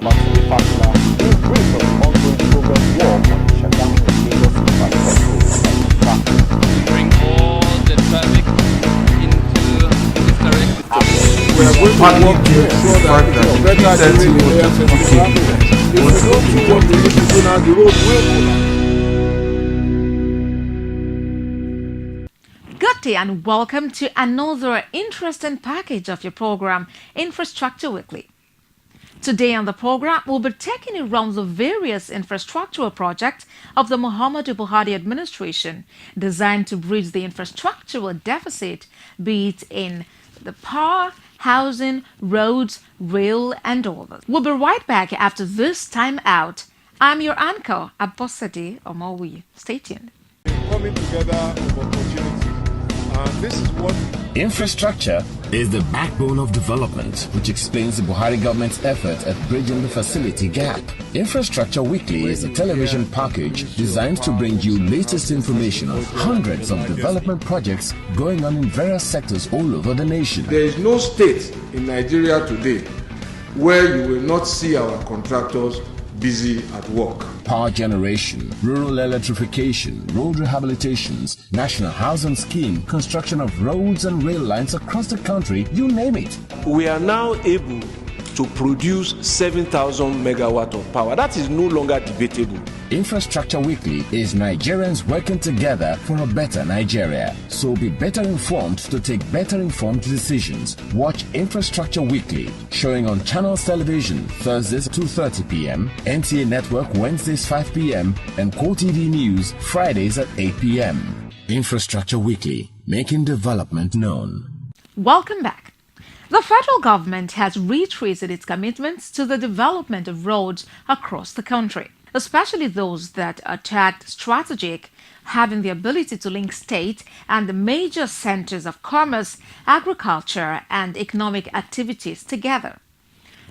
Massive partner in brief of ongoing progress work on the shutdown of Lagos infrastructure and bring all the traffic into this direction. We are going to work to ensure that better during the festival. If we don't support the people now, the road will collapse. Good day and welcome to another interesting package of your program, Infrastructure Weekly. Today on the program, we'll be taking you around the various infrastructural projects of the Muhammadu Buhari administration designed to bridge the infrastructural deficit, be it in the power, housing, roads, rail, and others. We'll be right back after this time out. I'm your anchor, Abosade Omowi. Stay tuned. Coming together of opportunities. This is what Infrastructure is the backbone of development, which explains the Buhari government's effort at bridging the facility gap. Infrastructure Weekly is a television package designed to bring you latest information on hundreds of development projects going on in various sectors all over the nation. there is no state in Nigeria today where you will not see our contractors busy at work. Power generation, rural electrification, road rehabilitations, national housing scheme, construction of roads and rail lines across the country, you name it. We are now able to produce 7,000 megawatt of power. That is no longer debatable. Infrastructure Weekly is Nigerians working together for a better Nigeria. So be better informed to take better informed decisions. Watch Infrastructure Weekly, showing on Channels Television Thursdays 2:30 p.m., NTA Network Wednesdays 5 p.m., and Core TV News Fridays at 8 p.m. Infrastructure Weekly, making development known. Welcome back. The federal government has reiterated its commitments to the development of roads across the country, especially those that are tagged strategic, having the ability to link state and the major centers of commerce, agriculture, and economic activities together.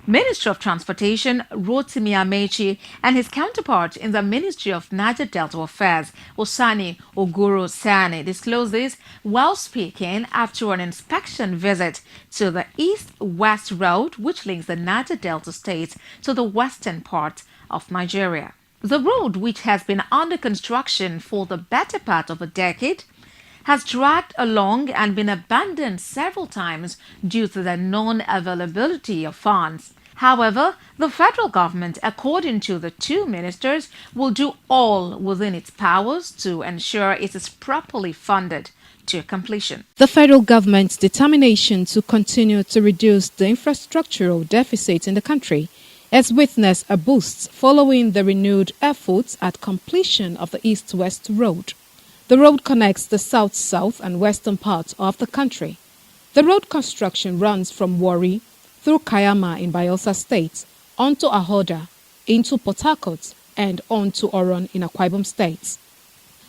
Minister of Transportation Rotimi Amechi and his counterpart in the Ministry of Niger Delta Affairs, Osani Oguro Sani, disclosed this while speaking after an inspection visit to the East-West Road, which links the Niger Delta states to the western part of Nigeria. The road, which has been under construction for the better part of a decade, has dragged along and been abandoned several times due to the non-availability of funds. However, the federal government, according to the two ministers, will do all within its powers to ensure it is properly funded to completion. The federal government's determination to continue to reduce the infrastructural deficit in the country has witnessed a boost following the renewed efforts at completion of the East-West Road. The road connects the south-south and western parts of the country. The road construction runs from Warri through Kayama in Bayelsa State, onto Ahoda, into Port Harcourt, and on to Oron in Akwa Ibom State.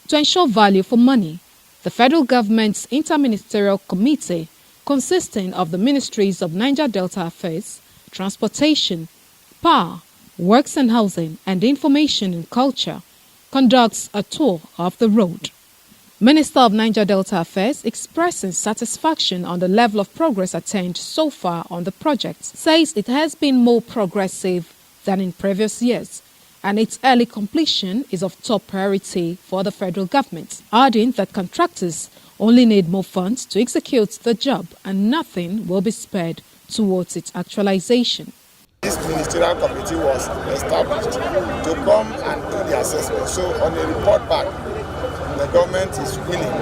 To ensure value for money, the federal government's interministerial committee, consisting of the ministries of Niger Delta Affairs, Transportation, Power, Works and Housing, and Information and Culture, conducts a tour of the road. Minister of Niger Delta Affairs, expressing satisfaction on the level of progress attained so far on the project, says it has been more progressive than in previous years, and its early completion is of top priority for the federal government, adding that contractors only need more funds to execute the job and nothing will be spared towards its actualization. This ministerial committee was established to come and do the assessment. So on a report back, the government is willing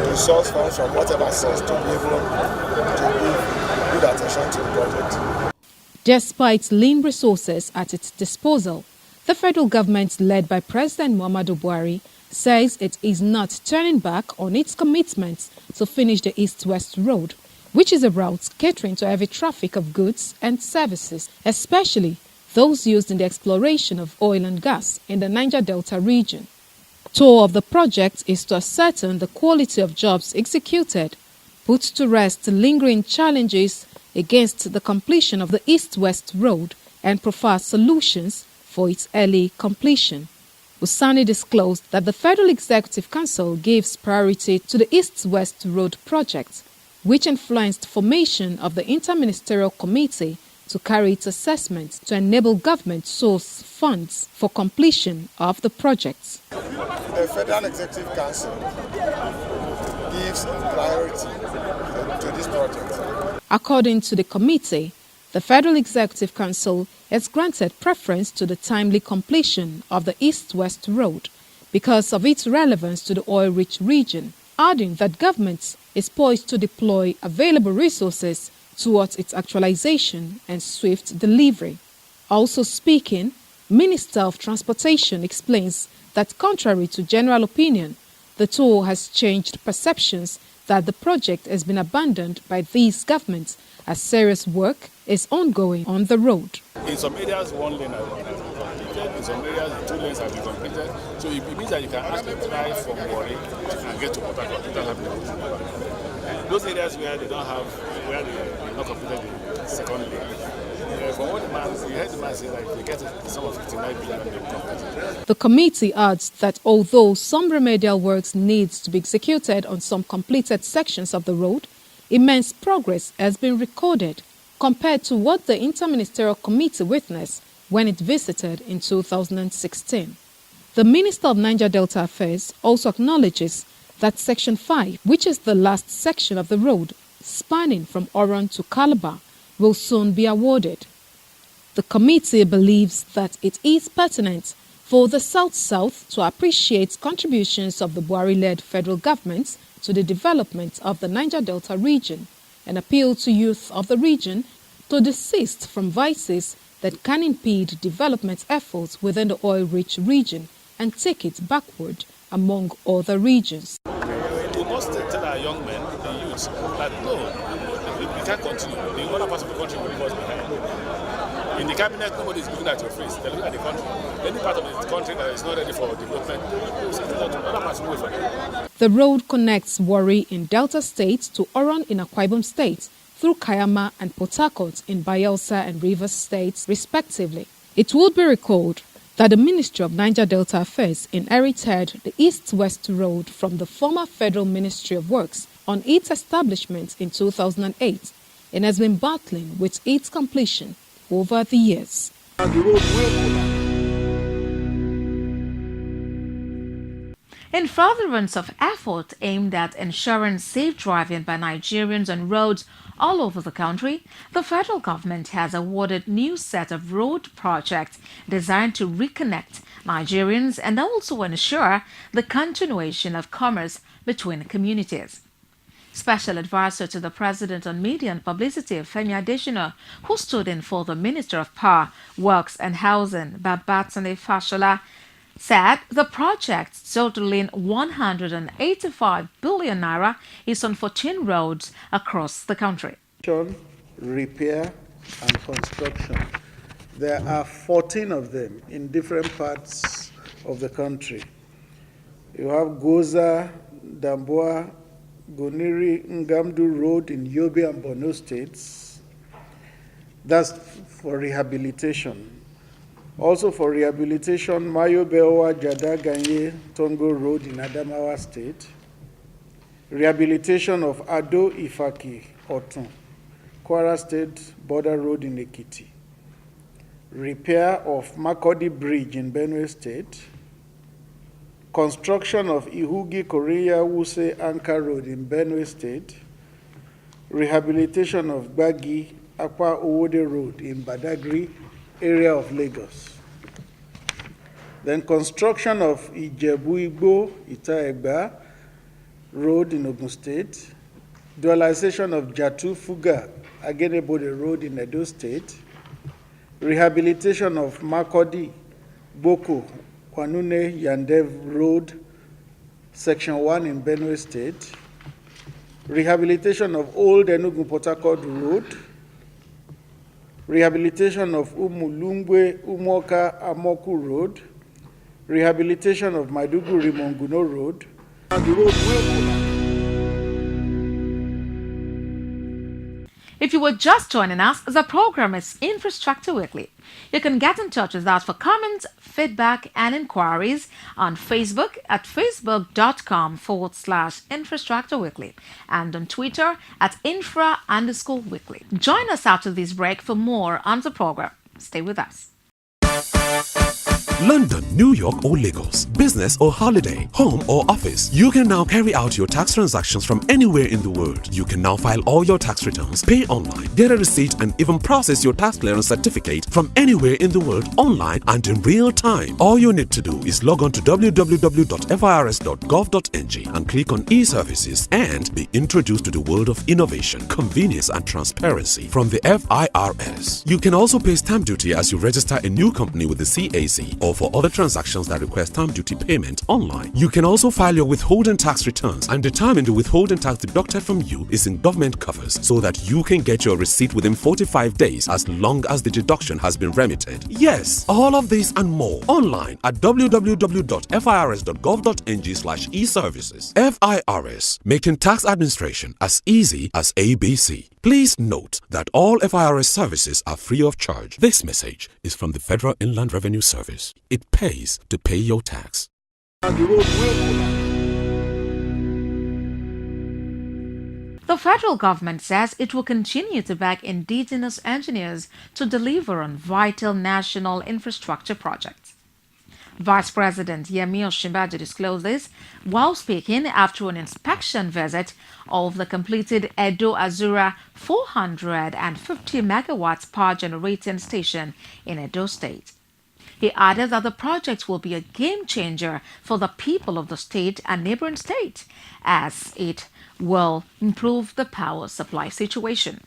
to source funds from whatever source to be able to give good attention to the project. Despite lean resources at its disposal, the federal government, led by President Muhammadu Buhari, says it is not turning back on its commitments to finish the East-West Road, which is a route catering to heavy traffic of goods and services, especially those used in the exploration of oil and gas in the Niger Delta region. Tour of the project is to ascertain the quality of jobs executed, put to rest lingering challenges against the completion of the East-West Road, and provide solutions for its early completion. Usani disclosed that the Federal Executive Council gives priority to the East-West Road project, which influenced formation of the Interministerial Committee to to carry its assessments to enable government source funds for completion of the projects. The Federal Executive Council gives priority to this project. According to the committee, the Federal Executive Council has granted preference to the timely completion of the East-West Road because of its relevance to the oil-rich region, adding that government is poised to deploy available resources towards its actualization and swift delivery. Also speaking, Minister of Transportation explains that contrary to general opinion, the tour has changed perceptions that the project has been abandoned by these governments as serious work is ongoing on the road. In some areas, one lane has been completed. In some areas, 2 lanes have been completed. So it means that you can actually drive from Warri and get to Port Harcourt without having to. Those areas where they don't have, where they not completed the second lane. From what you heard the man say that if they get to some of 59 billion and they complete it. The committee adds that although some remedial works needs to be executed on some completed sections of the road, immense progress has been recorded compared to what the Interministerial Committee witnessed when it visited in 2016. The Minister of Niger Delta Affairs also acknowledges that Section 5, which is the last section of the road spanning from Oron to Calabar, will soon be awarded. The committee believes that it is pertinent for the South-South to appreciate contributions of the Buhari-led federal government to the development of the Niger Delta region and appeal to youth of the region to desist from vices that can impede development efforts within the oil-rich region and take it backward among other regions. We must tell our young men, the youths, that no, we can't continue. The other parts of the country will leave us behind. In the cabinet, nobody is looking at your face. They're looking at the country. Any part of the country that is not ready for development, other parts will wait for them. The road connects Warri in Delta State to Oron in Akwa Ibom State through Kayama and Port Harcourt in Bayelsa and Rivers States, respectively. It would be recalled that the Ministry of Niger Delta Affairs inherited the East-West Road from the former Federal Ministry of Works on its establishment in 2008 and has been battling with its completion over the years. In furtherance of efforts aimed at ensuring safe driving by Nigerians on roads all over the country, the federal government has awarded new set of road projects designed to reconnect Nigerians and also ensure the continuation of commerce between communities. Special Advisor to the President on Media and Publicity, Femi Adesina, who stood in for the Minister of Power, Works and Housing, Babatunde Fashola, said the project totaling 185 billion naira is on 14 roads across the country. Repair and construction. There are 14 of them in different parts of the country. You have Goza, Damboa, Goniri, Ngamdu Road in Yobe and Borno states. That's for rehabilitation. Also for rehabilitation, Mayo Beowa Jada Ganye Tongo Road in Adamawa State. Rehabilitation of Ado Ifaki Otun, Kwara State Border Road in Ekiti. Repair of Makodi Bridge in Benue State. Construction of Ihugi Korea Wuse Anka Road in Benue State. Rehabilitation of Gbagi Akwa Owode Road in Badagry area of Lagos. Then construction of Ijebu Igbo Itaegba Road in Ogun State. Dualization of Jatu Fuga Agenebode Road in Edo State. Rehabilitation of Makodi Boko Kwanune Yandev Road Section 1 in Benue State. Rehabilitation of Old Enugu Port Harcourt Road. Rehabilitation of Umulungwe Umoka Amoku Road. Rehabilitation of Maiduguri Monguno Road. And the road will If you were just joining us, the program is Infrastructure Weekly. You can get in touch with us for comments, feedback, and inquiries on Facebook at facebook.com/Infrastructure Weekly and on Twitter at infra_weekly. Join us after this break for more on the program. Stay with us. London, New York or Lagos, business or holiday, home or office. You can now carry out your tax transactions from anywhere in the world. You can now file all your tax returns, pay online, get a receipt and even process your tax clearance certificate from anywhere in the world online and in real time. All you need to do is log on to www.firs.gov.ng and click on e-services and be introduced to the world of innovation, convenience and transparency from the FIRS. You can also pay stamp duty as you register a new company with the CAC or for other transactions that require stamp duty payment online. You can also file your withholding tax returns and determine the withholding tax deducted from you is in government coffers so that you can get your receipt within 45 days as long as the deduction has been remitted. Yes, all of this and more online at www.firs.gov.ng/e-services. FIRS, making tax administration as easy as ABC. Please note that all FIRS services are free of charge. This message is from the Federal Inland Revenue Service. It pays to pay your tax. The federal government says it will continue to back indigenous engineers to deliver on vital national infrastructure projects. Vice President Yemi Osinbajo disclosed this while speaking after an inspection visit of the completed Edo Azura 450 megawatts power generating station in Edo State. He added that the project will be a game changer for the people of the state and neighboring state, as it will improve the power supply situation.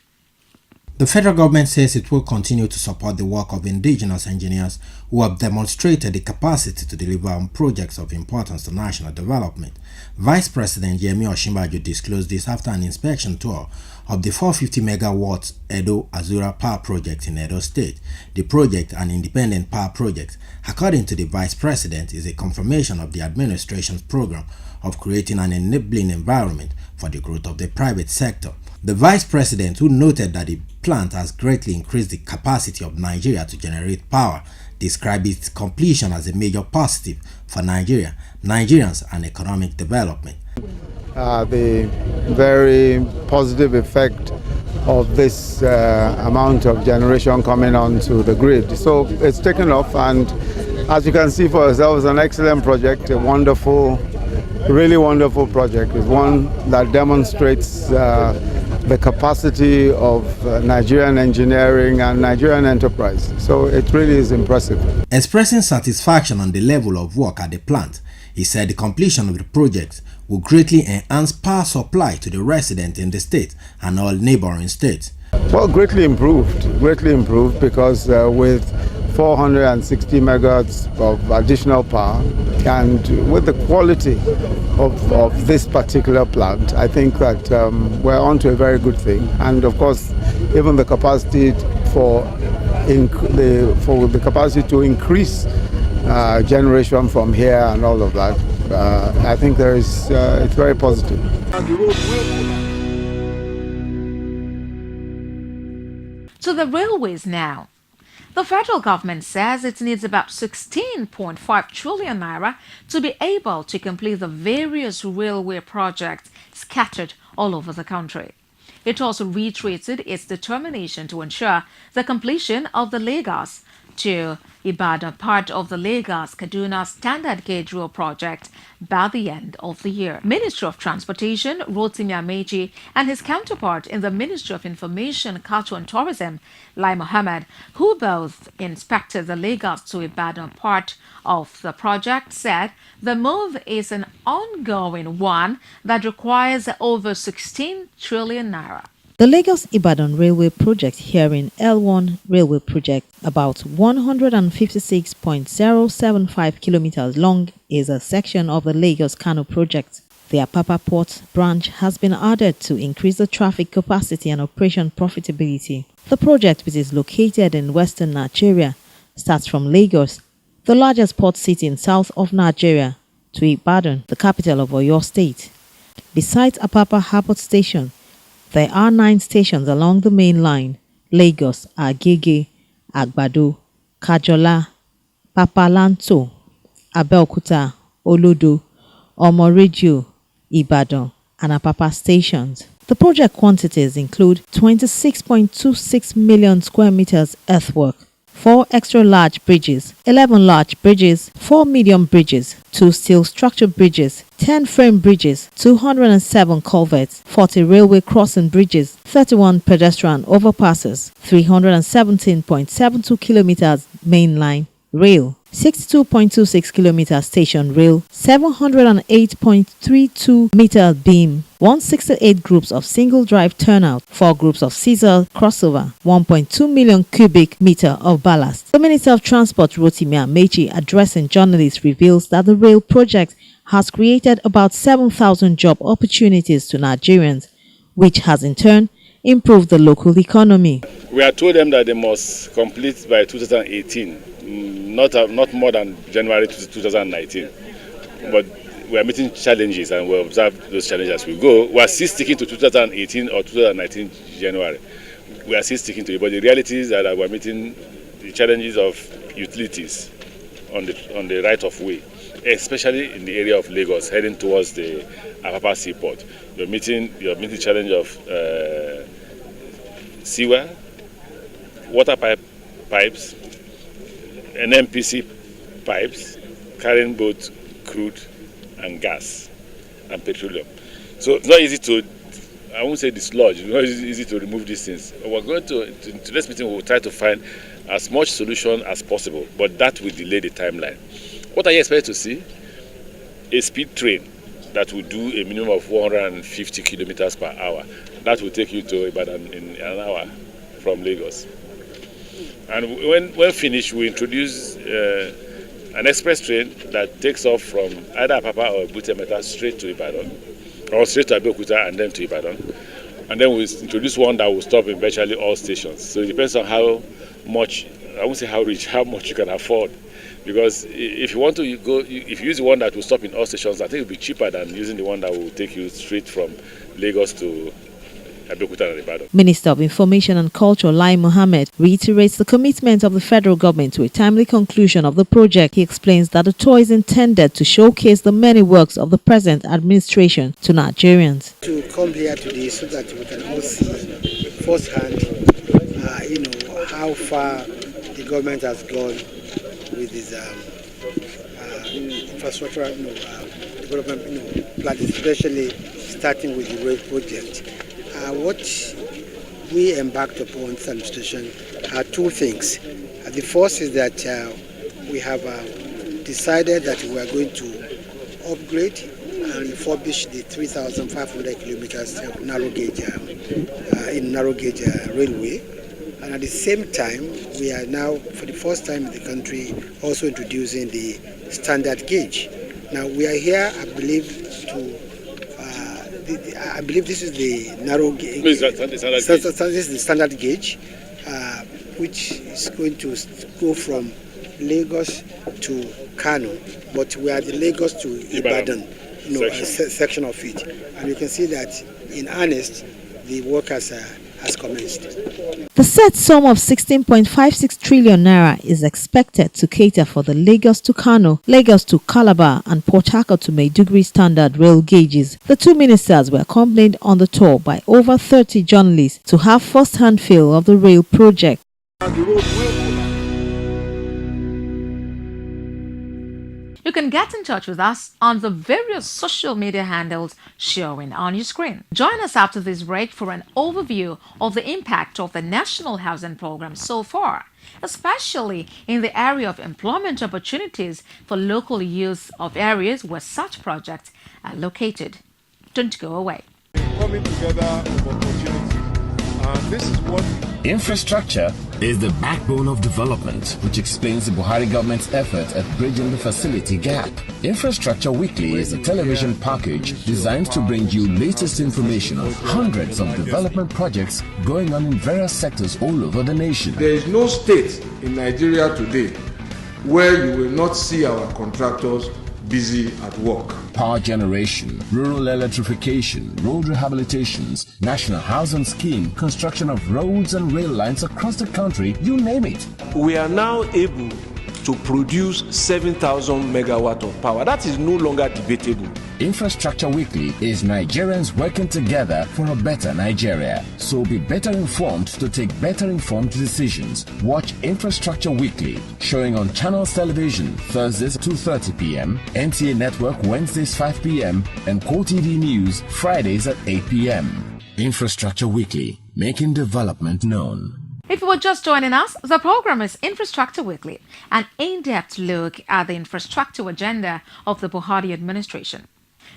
The federal government says it will continue to support the work of indigenous engineers who have demonstrated the capacity to deliver on projects of importance to national development. Vice President Yemi Osinbajo disclosed this after an inspection tour of the 450 megawatts Edo Azura power project in Edo State. The project, an independent power project, according to the Vice President, is a confirmation of the administration's program of creating an enabling environment for the growth of the private sector. The Vice President, who noted that the plant has greatly increased the capacity of Nigeria to generate power, described its completion as a major positive for Nigeria, Nigerians and economic development. The very positive effect of this amount of generation coming onto the grid. So it's taken off, and as you can see for yourselves, an excellent project, a wonderful, really wonderful project. It's one that demonstrates the capacity of Nigerian engineering and Nigerian enterprise. So it really is impressive. Expressing satisfaction on the level of work at the plant, he said the completion of the project will greatly enhance power supply to the residents in the state and all neighboring states. Well, greatly improved because with 460 megawatts of additional power and with the quality of this particular plant, I think that we're on to a very good thing. And of course, even the capacity for the capacity to increase generation from here and all of that, I think it's very positive. To the railways now. The federal government says it needs about 16.5 trillion naira to be able to complete the various railway projects scattered all over the country. It also reiterated its determination to ensure the completion of the Lagos to Ibadan part of the Lagos-Kaduna Standard Gauge Rail project by the end of the year. Minister of Transportation Rotimi Amechi and his counterpart in the Ministry of Information, Culture and Tourism, Lai Mohammed, who both inspected the Lagos to Ibadan part of the project, said the move is an ongoing one that requires over 16 trillion naira. The Lagos-Ibadan Railway Project, herein L1 Railway Project, about 156.075 kilometers long, is a section of the Lagos-Kano project. The Apapa Port branch has been added to increase the traffic capacity and operation profitability. The project, which is located in western Nigeria, starts from Lagos, the largest port city in south of Nigeria, to Ibadan, the capital of Oyo State. Besides Apapa Harbour Station, There are 9 stations along the main line: Lagos, Agege, Agbado, Kajola, Papalanto, Abeokuta, Olodo, Omoredio, Ibadan, and Apapa stations. The project quantities include 26.26 million square meters earthwork, 4 extra large bridges, 11 large bridges, 4 medium bridges, 2 steel structure bridges, 10 frame bridges, 207 culverts, 40 railway crossing bridges, 31 pedestrian overpasses, 317.72 kilometers mainline rail, 62.26 kilometer station rail, 708.32 meter beam, 168 groups of single drive turnout, 4 groups of scissor crossover, 1.2 million cubic meter of ballast. The Minister of Transport Rotimi Amechi, addressing journalists, reveals that the rail project has created about 7,000 job opportunities to Nigerians, which has in turn improved the local economy. We have told them that they must complete by 2018. Not more than January 2019, but we are meeting challenges and we observe those challenges as we go. We are still sticking to 2018 or 2019 January. We are still sticking to it, but the reality is that we are meeting the challenges of utilities on the right of way, especially in the area of Lagos, heading towards the Apapa seaport. You're meeting the challenge of sewer, water pipes, NMPC pipes carrying both crude and gas and petroleum. So it's not easy to, I won't say dislodge, it's not easy to remove these things. We're going to today's meeting, we'll try to find as much solution as possible, but that will delay the timeline. What are you expected to see? A speed train that will do a minimum of 150 kilometers per hour. That will take you to Ibadan in an hour from Lagos. And when finished, we introduce an express train that takes off from either Apapa or Butemeta straight to Ibadan, or straight to Abeokuta and then to Ibadan. And then we introduce one that will stop in virtually all stations. So it depends on how much, I won't say how rich, how much you can afford. Because if you want to go, if you use the one that will stop in all stations, I think it will be cheaper than using the one that will take you straight from Lagos to Abeokuta and Ibadan. Minister of Information and Culture Lai Mohammed reiterates the commitment of the federal government to a timely conclusion of the project. He explains that the tour is intended to showcase the many works of the present administration to Nigerians. To come here today so that we can all see firsthand, how far the government has gone with this infrastructure development plan, especially starting with the rail project. What we embarked upon this administration are 2 things. The first is that we have decided that we are going to upgrade and refurbish the 3,500 kilometers of narrow gauge railway. And at the same time, we are now, for the first time in the country, also introducing the standard gauge. Now, we are here, I believe, I believe this is the narrow gauge. This is the standard gauge, which is going to go from Lagos to Kano, but we are the Lagos to Ibadan, section of it, and you can see that in earnest, the work has commenced. The set sum of 16.56 trillion naira is expected to cater for the Lagos to Kano, Lagos to Calabar and Port Harcourt to Maiduguri standard rail gauges. The 2 ministers were accompanied on the tour by over 30 journalists to have first-hand feel of the rail project. You can get in touch with us on the various social media handles showing on your screen. Join us after this break for an overview of the impact of the National Housing Program so far, especially in the area of employment opportunities for local youth of areas where such projects are located. Don't go away. Coming together of opportunities. This is what infrastructure is the backbone of development, which explains the Buhari government's effort at bridging the facility gap. Infrastructure Weekly is a television package designed to bring you latest information of hundreds of development projects going on in various sectors all over the nation. There is no state in Nigeria today where you will not see our contractors busy at work. Power generation, rural electrification, road rehabilitations, national housing scheme, construction of roads and rail lines across the country, you name it. We are now able to produce 7,000 megawatt of power. That is no longer debatable. Infrastructure Weekly is Nigerians working together for a better Nigeria. So be better informed to take better informed decisions. Watch Infrastructure Weekly, showing on Channels Television Thursdays 2:30 p.m., NTA Network Wednesdays 5 p.m., and QoTV News Fridays at 8 p.m. Infrastructure Weekly, making development known. If you were just joining us, the program is Infrastructure Weekly, an in-depth look at the infrastructure agenda of the Buhari administration.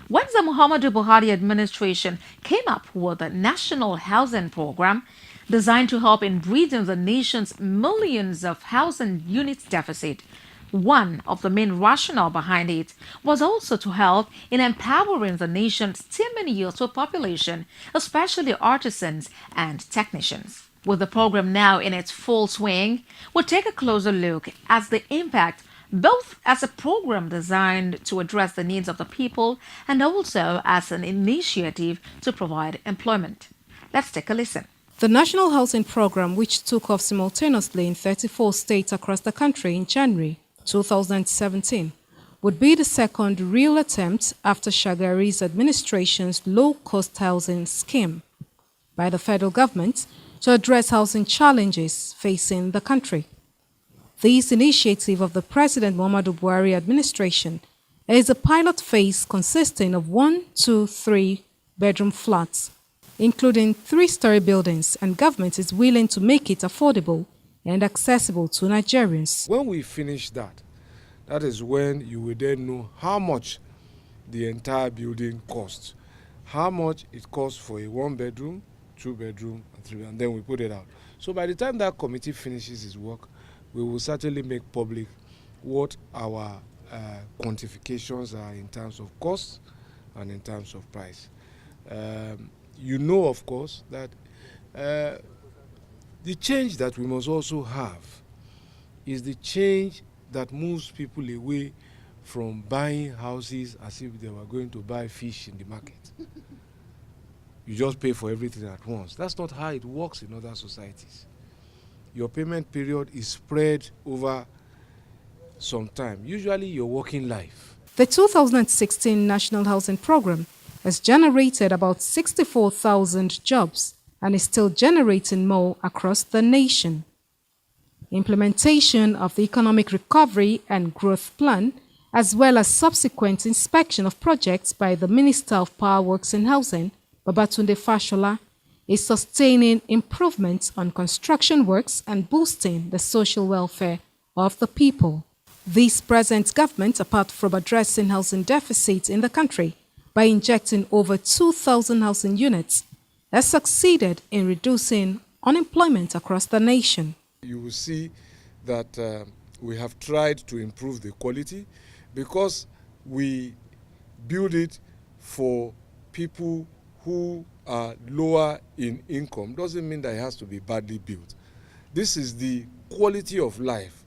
When the Muhammadu Buhari administration came up with the National Housing Program, designed to help in bridging the nation's millions of housing units deficit, one of the main rationale behind it was also to help in empowering the nation's teeming youthful population, especially artisans and technicians. With the program now in its full swing, we'll take a closer look at the impact, both as a program designed to address the needs of the people and also as an initiative to provide employment. Let's take a listen. The National Housing Program, which took off simultaneously in 34 states across the country in January 2017, would be the second real attempt after Shagari's administration's low-cost housing scheme by the federal government to address housing challenges facing the country. This initiative of the President Muhammadu Buhari administration is a pilot phase consisting of 1, 2, 3 bedroom flats, including 3-story buildings, and government is willing to make it affordable and accessible to Nigerians. When we finish that, that is when you will then know how much the entire building costs, how much it costs for a 1-bedroom, 2-bedroom, and 3, and then we put it out. So by the time that committee finishes its work, we will certainly make public what our quantifications are in terms of cost and in terms of price. You know, of course, that the change that we must also have is the change that moves people away from buying houses as if they were going to buy fish in the market. You just pay for everything at once. That's not how it works in other societies. Your payment period is spread over some time, usually your working life. The 2016 National Housing Program has generated about 64,000 jobs and is still generating more across the nation. Implementation of the Economic Recovery and Growth Plan, as well as subsequent inspection of projects by the Minister of Power Works and Housing, Babatunde Fashola, is sustaining improvements on construction works and boosting the social welfare of the people. This present government, apart from addressing housing deficits in the country by injecting over 2,000 housing units, has succeeded in reducing unemployment across the nation. You will see that we have tried to improve the quality because we build it for people who are lower in income. Doesn't mean that it has to be badly built. This is the quality of life.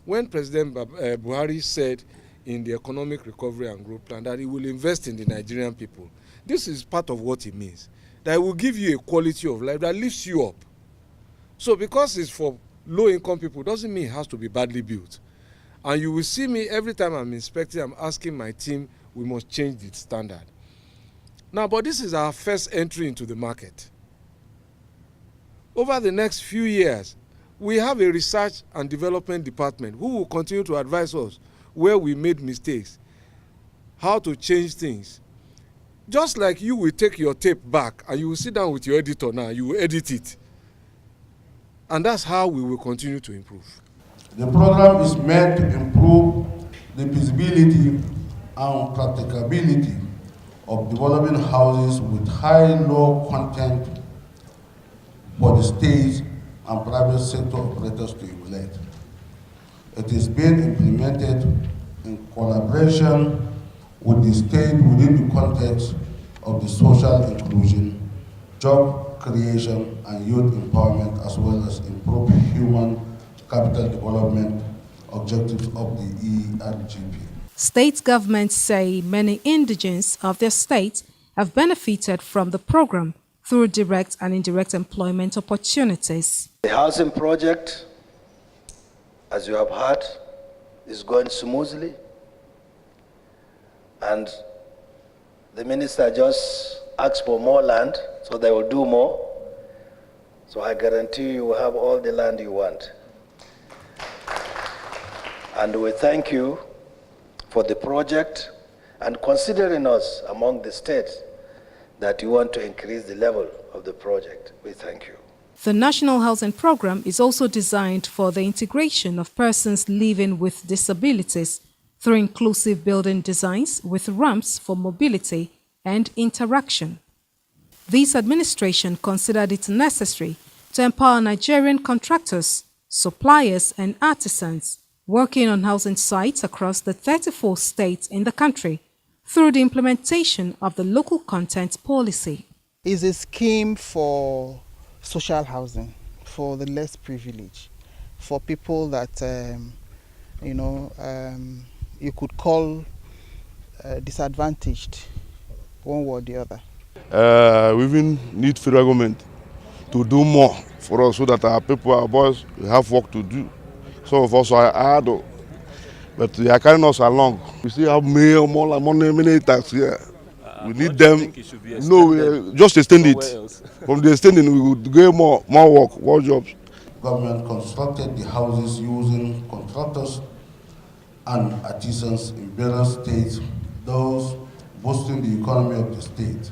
When President Buhari said in the Economic Recovery and Growth Plan that he will invest in the Nigerian people, this is part of what it means. That it will give you a quality of life that lifts you up. So because it's for low-income people, doesn't mean it has to be badly built. And you will see me every time I'm inspecting, I'm asking my team, we must change the standard. Now, but this is our first entry into the market. Over the next few years, we have a research and development department who will continue to advise us where we made mistakes, how to change things. Just like you will take your tape back and you will sit down with your editor now, you will edit it. And that's how we will continue to improve. The program is meant to improve the feasibility and practicability of developing houses with high low content for the state and private sector operators to emulate. It is being implemented in collaboration with the state within the context of the social inclusion, job creation, and youth empowerment, as well as improve human capital development objectives of the ERGP. State governments say many indigents of their state have benefited from the program through direct and indirect employment opportunities. The housing project, as you have heard, is going smoothly, and the minister just asked for more land, so they will do more. So I guarantee you will have all the land you want. And we thank you for the project and considering us among the states that you want to increase the level of the project. We thank you. The National Housing Program is also designed for the integration of persons living with disabilities through inclusive building designs with ramps for mobility and interaction. This administration considered it necessary to empower Nigerian contractors, suppliers, and artisans working on housing sites across the 34 states in the country through the implementation of the local content policy. It's a scheme for social housing for the less privileged, for people that you could call disadvantaged, one way or the other. We even need federal government to do more for us so that our people, our boys, have work to do. Some of us are hard, but they are carrying us along. We still have more money, many tax here. We need them. No, just extend it. From the extending, we would get more work, more jobs. Government constructed the houses using contractors and artisans in various states, thus boosting the economy of the state.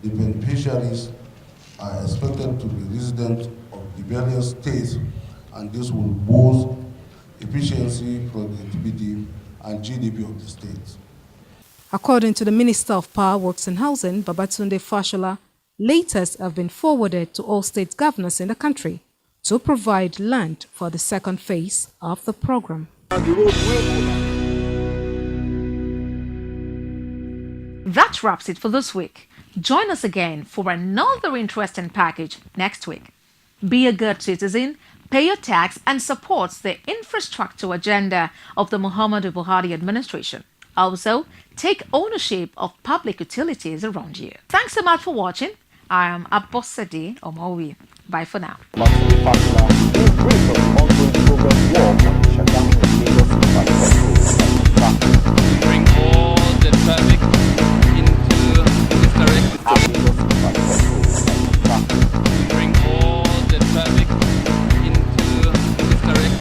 The beneficiaries are expected to be residents of the various states, and this will boost efficiency, productivity, and GDP of the states. According to the Minister of Power, Works and Housing, Babatunde Fashola, letters have been forwarded to all state governors in the country to provide land for the second phase of the program. That wraps it for this week. Join us again for another interesting package next week. Be a good citizen, pay your tax, and support the infrastructure agenda of the Muhammadu Buhari administration. Also, take ownership of public utilities around you. Thanks so much for watching. I am Abosede Omowi. Bye for now.